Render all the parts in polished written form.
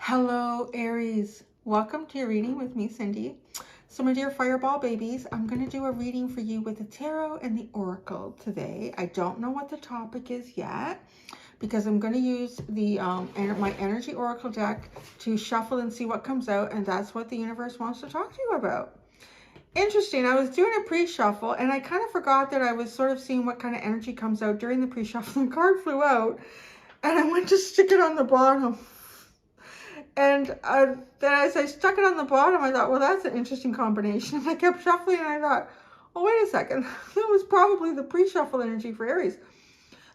Hello, Aries. Welcome to your reading with me, Cindy. So, my dear fireball babies, I'm going to do a reading for you with the tarot and the oracle today. I don't know what the topic is yet because I'm going to use the my energy oracle deck to shuffle and see what comes out, and that's what the universe wants to talk to you about. Interesting. I was doing a pre-shuffle and I kind of forgot that I was sort of seeing what kind of energy comes out during the pre-shuffle. The card flew out and I went to stick it on the bottom. And then as I stuck it on the bottom, I thought, well, that's an interesting combination. And I kept shuffling and I thought, oh, wait a second. That was probably the pre-shuffle energy for Aries.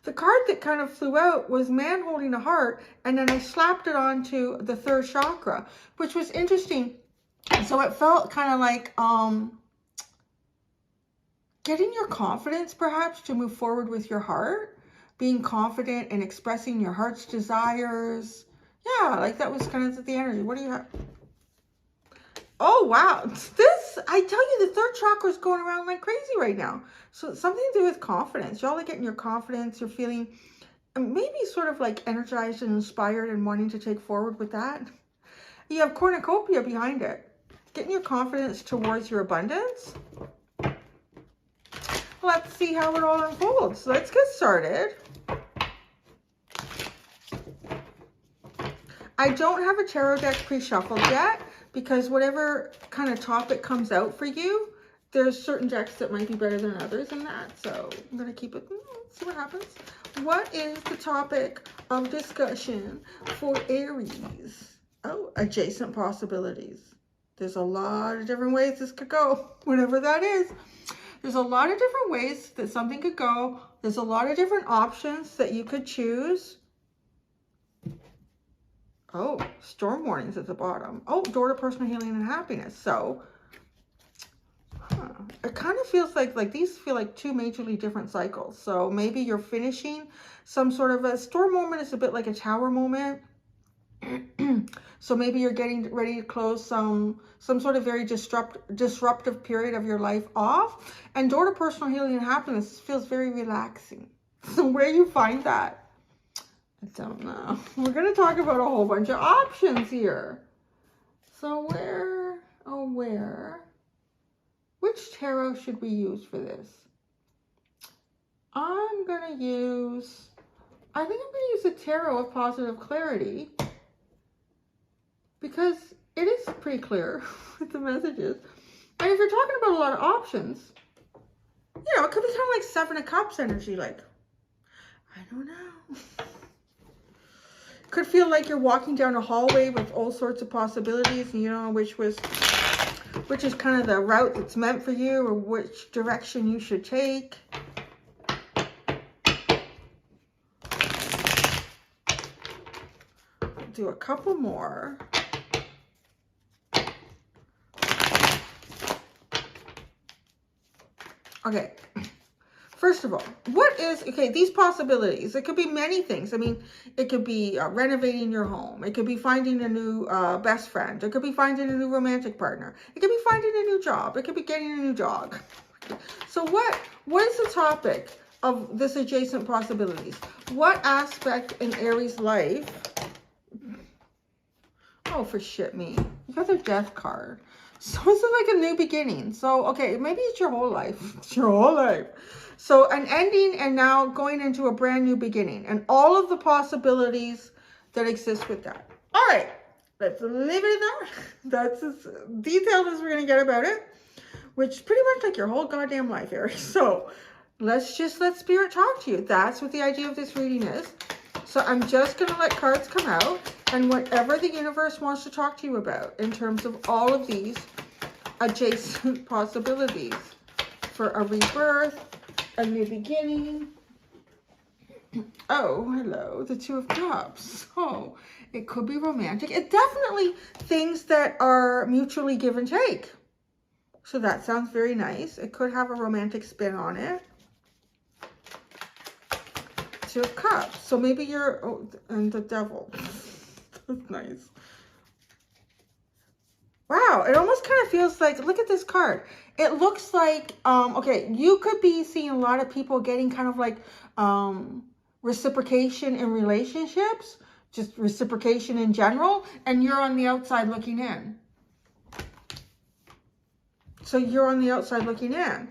The card that kind of flew out was man holding a heart. And then I slapped it onto the third chakra, which was interesting. So it felt kind of like getting your confidence, perhaps, to move forward with your heart. Being confident and expressing your heart's desires. Yeah, like that was kind of the energy. What do you have? Oh, wow. This, I tell you, the third chakra is going around like crazy right now. So something to do with confidence. Y'all are getting your confidence. You're feeling maybe sort of like energized and inspired and wanting to take forward with that. You have cornucopia behind it. Getting your confidence towards your abundance. Let's see how it all unfolds. Let's get started. I don't have a tarot deck pre-shuffled yet because whatever kind of topic comes out for you, there's certain decks that might be better than others in that. So I'm going to keep it, see what happens. What is the topic of discussion for Aries? Oh, adjacent possibilities. There's a lot of different ways this could go, whatever that is. There's a lot of different ways that something could go. There's a lot of different options that you could choose. Oh, storm warnings at the bottom. Oh, door to personal healing and happiness. So, it kind of feels like these feel like two majorly different cycles. So maybe you're finishing some sort of a storm moment is a bit like a tower moment. So maybe you're getting ready to close some sort of very disruptive period of your life off. And door to personal healing and happiness feels very relaxing. So where you find that? I don't know. We're going to talk about a whole bunch of options here. So which tarot should we use for this? I think I'm going to use a tarot of positive clarity because it is pretty clear with the messages. And if you're talking about a lot of options, you know, it could be kind of like Seven of Cups energy, like, I don't know. Could feel like you're walking down a hallway with all sorts of possibilities and you don't know which is kind of the route that's meant for you or which direction you should take. Do a couple more. Okay. First of all, these possibilities, it could be many things. I mean, it could be renovating your home. It could be finding a new best friend. It could be finding a new romantic partner. It could be finding a new job. It could be getting a new dog. So what is the topic of this adjacent possibilities? What aspect in Aries' life? Oh, for shit me. You got the death card. So this is like a new beginning. So, okay, maybe it's your whole life. It's your whole life. So an ending and now going into a brand new beginning and all of the possibilities that exist with that. All right, let's leave it at that. That's as detailed as we're going to get about it, which pretty much like your whole goddamn life, Aries. So let's just let spirit talk to you. That's what the idea of this reading is. So I'm just going to let cards come out and whatever the universe wants to talk to you about in terms of all of these adjacent possibilities for a rebirth, a new beginning. Oh, hello, the Two of Cups. Oh, it could be romantic. It definitely things that are mutually give and take. So that sounds very nice. It could have a romantic spin on it. Two of Cups. So maybe you're, oh, and the Devil. That's nice. Wow, it almost kind of feels like, look at this card. It looks like, okay, you could be seeing a lot of people getting kind of like reciprocation in relationships. just reciprocation in general, and you're on the outside looking in. So you're on the outside looking in.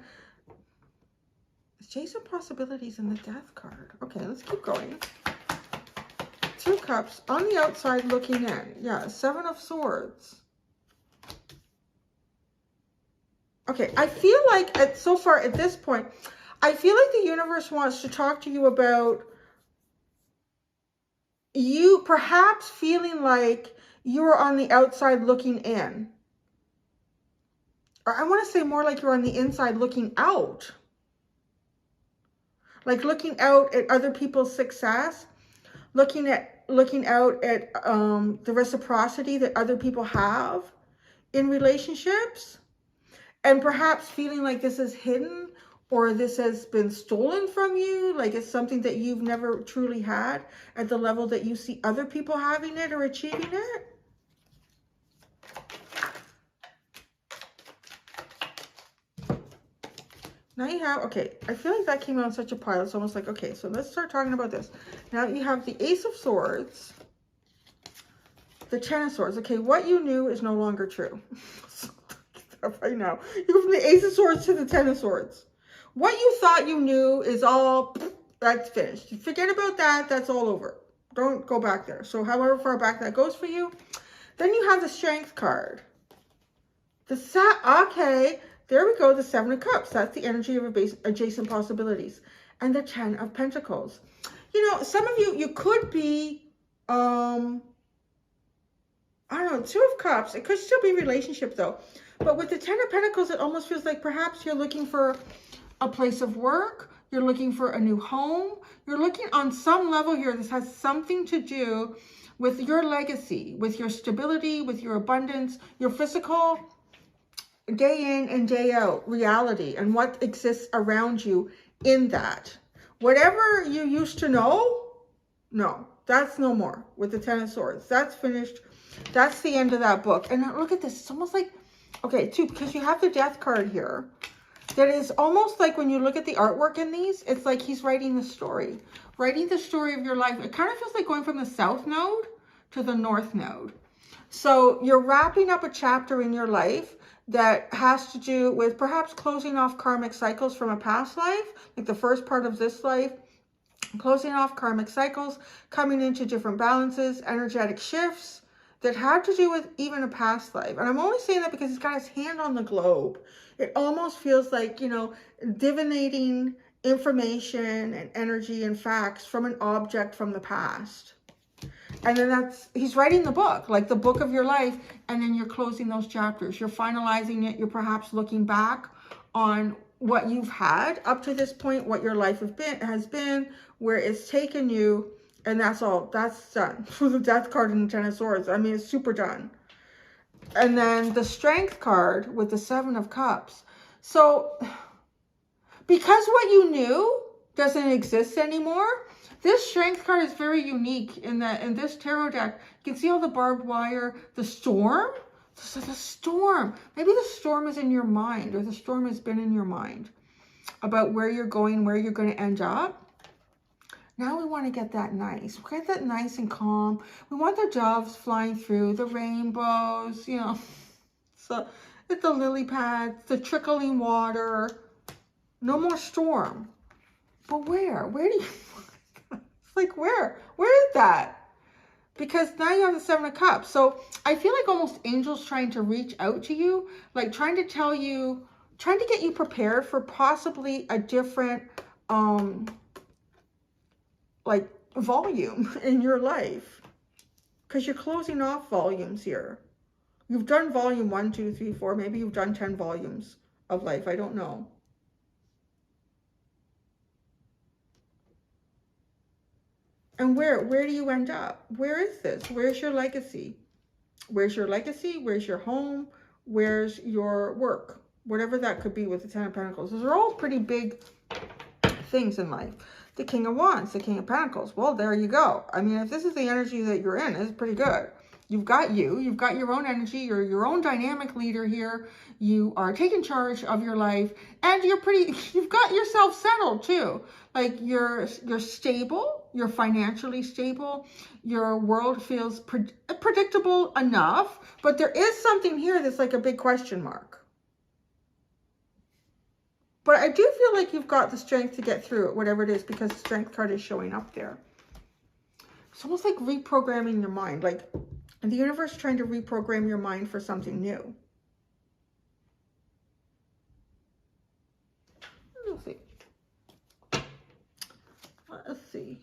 Jason possibilities in the death card. Okay, let's keep going. 2 cups on the outside looking in. Yeah, 7 of swords. Okay, I feel like so far at this point, I feel like the universe wants to talk to you about you perhaps feeling like you're on the outside looking in. Or I want to say more like you're on the inside looking out. Like looking out at other people's success, looking out at the reciprocity that other people have in relationships, and perhaps feeling like this is hidden or this has been stolen from you, like it's something that you've never truly had at the level that you see other people having it or achieving it. Now you have, okay, I feel like that came out on such a pile. It's almost like, okay, so let's start talking about this. Now you have the Ace of Swords, the 10 of Swords. Okay, what you knew is no longer true. Right now, you go from the Ace of Swords to the 10 of Swords. What you thought you knew is all, that's finished. Forget about that. That's all over. Don't go back there. So however far back that goes for you. Then you have the Strength card. Okay. There we go, the 7 of Cups. That's the energy of adjacent possibilities. And the 10 of Pentacles. You know, some of you could be, I don't know, 2 of Cups. It could still be relationship though. But with the 10 of Pentacles, it almost feels like perhaps you're looking for a place of work. You're looking for a new home. You're looking on some level here. This has something to do with your legacy, with your stability, with your abundance, your physical day in and day out reality and what exists around you in that. Whatever you used to know, no, that's no more with the 10 of Swords. That's finished. That's the end of that book. And look at this. It's almost like, okay, too, because you have the Death card here. That is almost like when you look at the artwork in these, it's like he's writing the story of your life. It kind of feels like going from the South Node to the North Node. So you're wrapping up a chapter in your life that has to do with perhaps closing off karmic cycles from a past life, like the first part of this life, closing off karmic cycles, coming into different balances, energetic shifts that have to do with even a past life. And I'm only saying that because he's got his hand on the globe. It almost feels like, you know, divinating information and energy and facts from an object from the past. And then he's writing the book, like the book of your life, and then you're closing those chapters. You're finalizing it. You're perhaps looking back on what you've had up to this point, what your life has been, where it's taken you, and that's all. That's done. For the Death card and the 10 of Swords, I mean, it's super done. And then the Strength card with the 7 of Cups. So, because what you knew doesn't exist anymore, this Strength card is very unique in that in this tarot deck, you can see all the barbed wire, the storm. So the storm, maybe the storm is in your mind, or the storm has been in your mind about where you're going, where you're going to end up. Now we want to get that nice. We get that nice and calm. We want the doves flying through, the rainbows, you know. So it's the lily pads, the trickling water. No more storm. But where? Where do you... Like where is that? Because now you have the 7 of Cups. So I feel like almost angels trying to reach out to you, like trying to tell you, trying to get you prepared for possibly a different like volume in your life, because you're closing off volumes here. You've done volume 1, 2, 3, 4. Maybe you've done 10 volumes of life. I don't know. And where do you end up? Where is this? Where's your legacy? Where's your legacy? Where's your home? Where's your work? Whatever that could be with the 10 of Pentacles. Those are all pretty big things in life. The King of Wands, the King of Pentacles. Well, there you go. I mean, if this is the energy that you're in, it's pretty good. You've got your own energy, you're your own dynamic leader here. You are taking charge of your life, and you've got yourself settled too. Like you're stable, you're financially stable, your world feels predictable enough, but there is something here that's like a big question mark. But I do feel like you've got the strength to get through it, whatever it is, because the strength card is showing up there. It's almost like reprogramming your mind, like the universe trying to reprogram your mind for something new. Let's see. Let's see.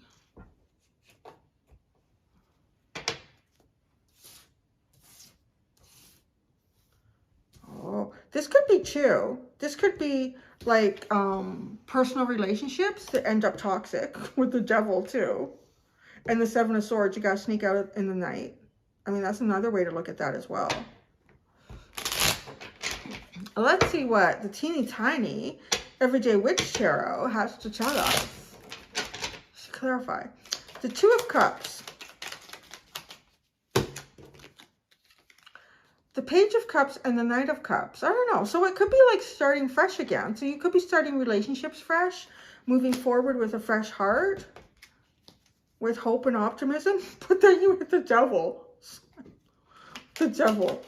Oh, this could be too. This could be like personal relationships that end up toxic with the devil too. And the Seven of Swords, you got to sneak out in the night. I mean, that's another way to look at that as well. Let's see what the teeny tiny Everyday Witch Tarot has to tell us. Let's clarify. The Two of Cups. The Page of Cups and the Knight of Cups. I don't know. So it could be like starting fresh again. So you could be starting relationships fresh, moving forward with a fresh heart, with hope and optimism. But then you hit the devil. The devil.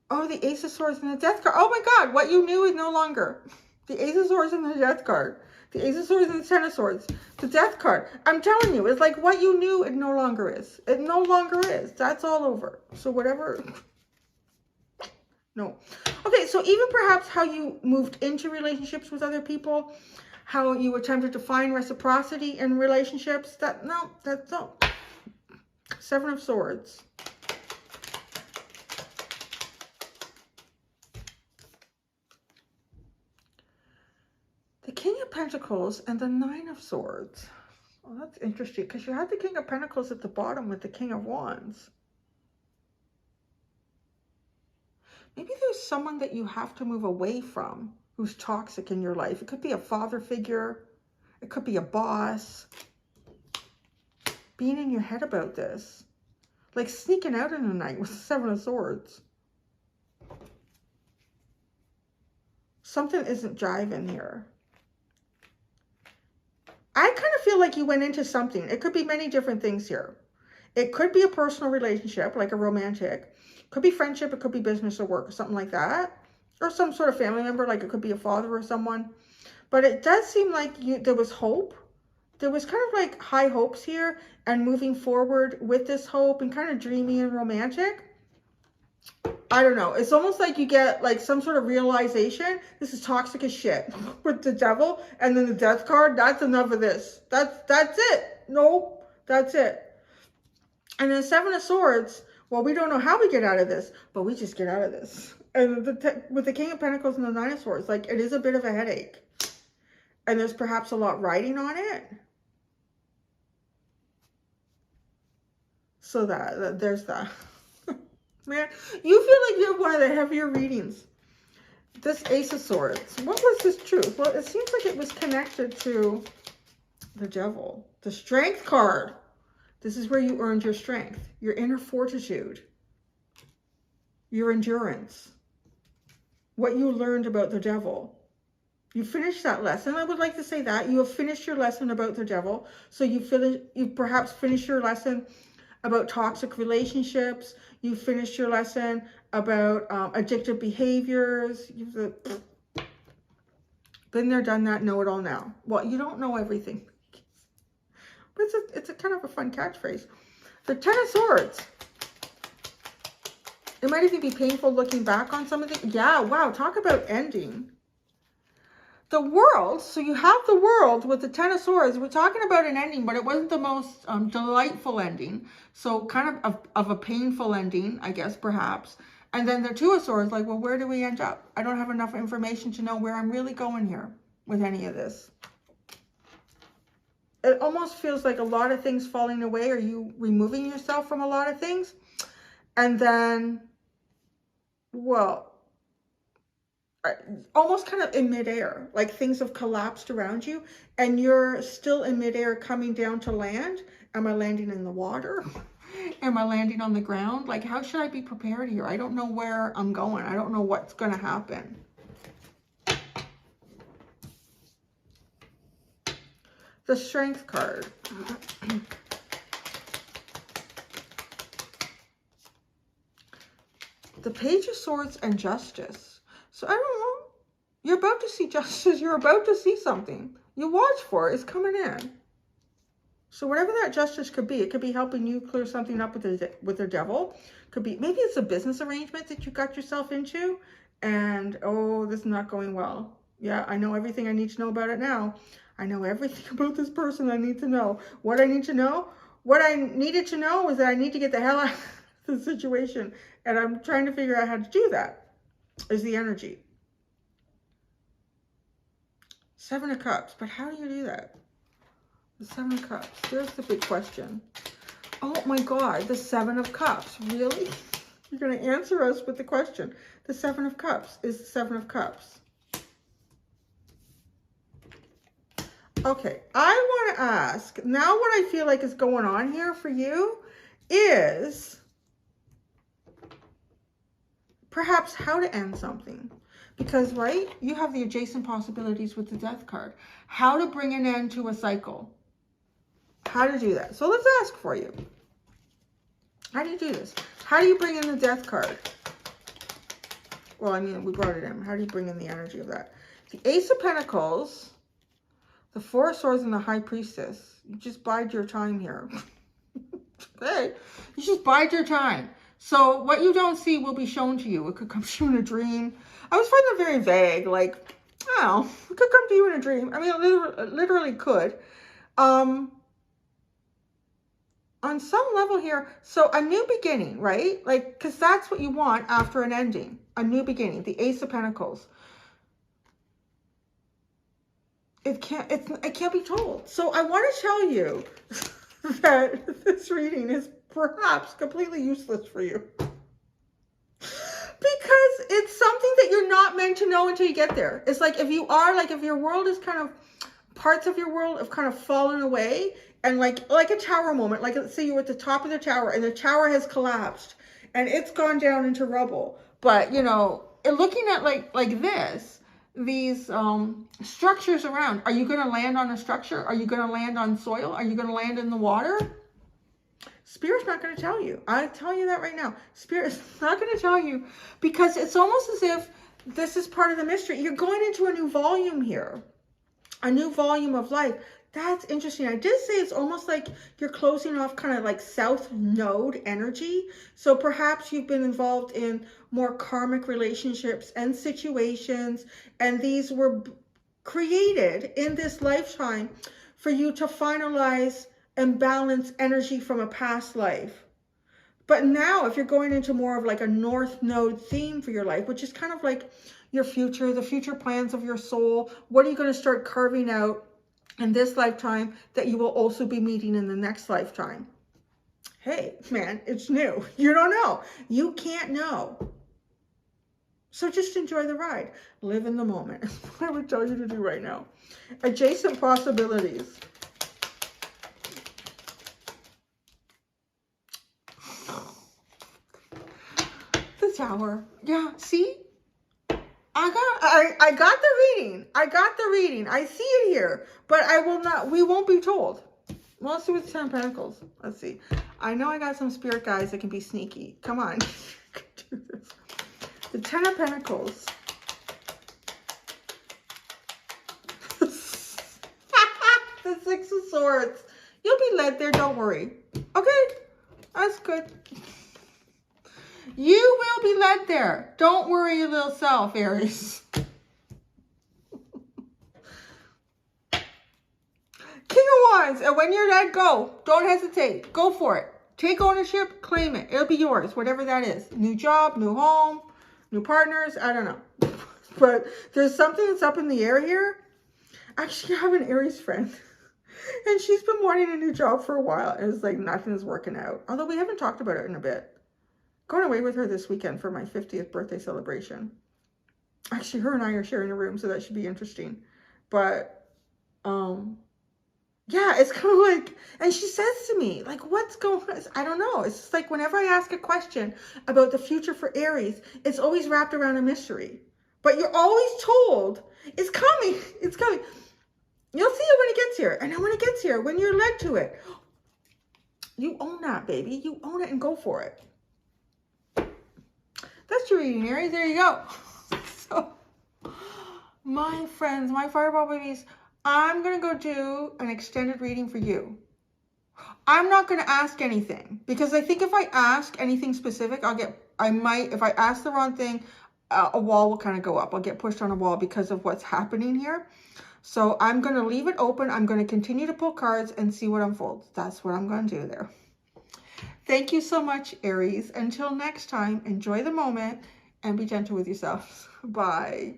Oh, the Ace of Swords and the Death card. Oh my God, what you knew is no longer. The Ace of Swords and the Death card. The Ace of Swords and the Ten of Swords. The Death card. I'm telling you, it's like what you knew, it no longer is. It no longer is. That's all over. So whatever. No. Okay, so even perhaps how you moved into relationships with other people, how you attempted to find reciprocity in relationships, that's not. Seven of Swords. The King of Pentacles and the Nine of Swords. Oh, that's interesting because you had the King of Pentacles at the bottom with the King of Wands. Maybe there's someone that you have to move away from who's toxic in your life. It could be a father figure. It could be a boss. Being in your head about this. Like sneaking out in the night with the Seven of Swords. Something isn't jiving here. I kind of feel like you went into something. It could be many different things here. It could be a personal relationship, like a romantic. It could be friendship. It could be business or work or something like that. Or some sort of family member, like it could be a father or someone. But it does seem like there was hope. There was kind of like high hopes here and moving forward with this hope and kind of dreamy and romantic. I don't know. It's almost like you get like some sort of realization. This is toxic as shit with the devil. And then the Death card. That's enough of this. That's it. Nope. That's it. And then Seven of Swords. Well, we don't know how we get out of this, but we just get out of this. And with the King of Pentacles and the Nine of Swords, like it is a bit of a headache. And there's perhaps a lot riding on it. So there's that. Man, you feel like you have one of the heavier readings. This Ace of Swords. What was this truth? Well, it seems like it was connected to the devil. The Strength card. This is where you earned your strength. Your inner fortitude. Your endurance. What you learned about the devil. You finished that lesson. I would like to say that. You have finished your lesson about the devil. So you perhaps finished your lesson about toxic relationships. You finished your lesson about addictive behaviors. You've been there, done that, know it all now. Well, you don't know everything. But it's a kind of a fun catchphrase. The Ten of Swords. It might even be painful looking back on some of it. Yeah, wow, talk about ending. The World, so you have the World with the Ten of Swords. We're talking about an ending, but it wasn't the most delightful ending. So kind of a painful ending, I guess, perhaps. And then the Two of Swords, like, well, where do we end up? I don't have enough information to know where I'm really going here with any of this. It almost feels like a lot of things falling away, or you removing yourself from a lot of things. And then, well, almost kind of in midair, like things have collapsed around you and you're still in midair coming down to land. Am I landing in the water? Am I landing on the ground? Like, how should I be prepared here? I don't know where I'm going. I don't know what's going to happen. The Strength card. The Page of Swords and Justice. So I don't know. You're about to see justice. You're about to see something. You watch for it. It's coming in. So whatever that justice could be, it could be helping you clear something up with the devil. Could be, maybe it's a business arrangement that you got yourself into and, oh, this is not going well. Yeah, I know everything I need to know about it now. I know everything about this person I need to know. What I need to know? What I needed to know was that I need to get the hell out of the situation. And I'm trying to figure out how to do that, is the energy. Seven of Cups. But how do you do that? The Seven of Cups. There's the big question. Oh my God, the Seven of Cups. Really? You're going to answer us with the question. The Seven of Cups is the Seven of Cups. Okay, I want to ask, now what I feel like is going on here for you is perhaps how to end something. Because, right, you have the adjacent possibilities with the Death card. How to bring an end to a cycle. How to do that. So let's ask for you. How do you do this? How do you bring in the Death card? Well, I mean, we brought it in. How do you bring in the energy of that? The Ace of Pentacles, the Four of Swords, and the High Priestess. You just bide your time here. Okay. You just bide your time. So what you don't see will be shown to you. It could come to you in a dream. I was finding it very vague. Like, I don't know. It could come to you in a dream. I mean, it literally could. On some level here, so a new beginning, right? Like, because that's what you want after an ending. A new beginning. The Ace of Pentacles. It can't be told. So I want to tell you that this reading is perhaps completely useless for you. Because it's something that you're not meant to know until you get there. It's like if you are, like if your world is kind of, parts of your world have kind of fallen away, and like a tower moment, like let's say you're at the top of the tower and the tower has collapsed and it's gone down into rubble. But, you know, looking at like this, these structures around, are you going to land on a structure? Are you going to land on soil? Are you going to land in the water? Spirit's not going to tell you. I tell you that right now. Spirit's not going to tell you, because it's almost as if this is part of the mystery. You're going into a new volume here, a new volume of life. That's interesting. I did say it's almost like you're closing off kind of like South Node energy. So perhaps you've been involved in more karmic relationships and situations, and these were created in this lifetime for you to finalize and balance energy from a past life. But now if you're going into more of like a North Node theme for your life, which is kind of like your future, the future plans of your soul, what are you going to start carving out in this lifetime that you will also be meeting in the next lifetime? Hey, man, it's new. You don't know. You can't know. So just enjoy the ride. Live in the moment. That's what I would tell you to do right now. Adjacent possibilities. The Tower. Yeah, see? I got the reading. I got the reading. I see it here. But we won't be told. Well, let's see with the Ten of Pentacles. Let's see. I know I got some spirit guys that can be sneaky. Come on. Do this. The Ten of Pentacles. The Six of Swords. You'll be led there. Don't worry. Okay. That's good. You will be led there. Don't worry your little self, Aries. King of Wands. And when you're led, go. Don't hesitate. Go for it. Take ownership. Claim it. It'll be yours. Whatever that is. New job. New home. New partners. I don't know. But there's something that's up in the air here. Actually, I have an Aries friend. And she's been wanting a new job for a while. And it's like nothing is working out. Although we haven't talked about it in a bit. Going away with her this weekend for my 50th birthday celebration. Actually, her and I are sharing a room, so that should be interesting. But, yeah, it's kind of like, and she says to me, like, what's going on? I don't know. It's just like whenever I ask a question about the future for Aries, it's always wrapped around a mystery. But you're always told, it's coming, it's coming. You'll see it when it gets here. And then when it gets here, when you're led to it, you own that, baby. You own it and go for it. That's your reading, Aries. There you go. So, my friends, my fireball babies, I'm going to go do an extended reading for you. I'm not going to ask anything because I think if I ask anything specific, if I ask the wrong thing, a wall will kind of go up. I'll get pushed on a wall because of what's happening here. So I'm going to leave it open. I'm going to continue to pull cards and see what unfolds. That's what I'm going to do there. Thank you so much, Aries. Until next time, enjoy the moment and be gentle with yourselves. Bye.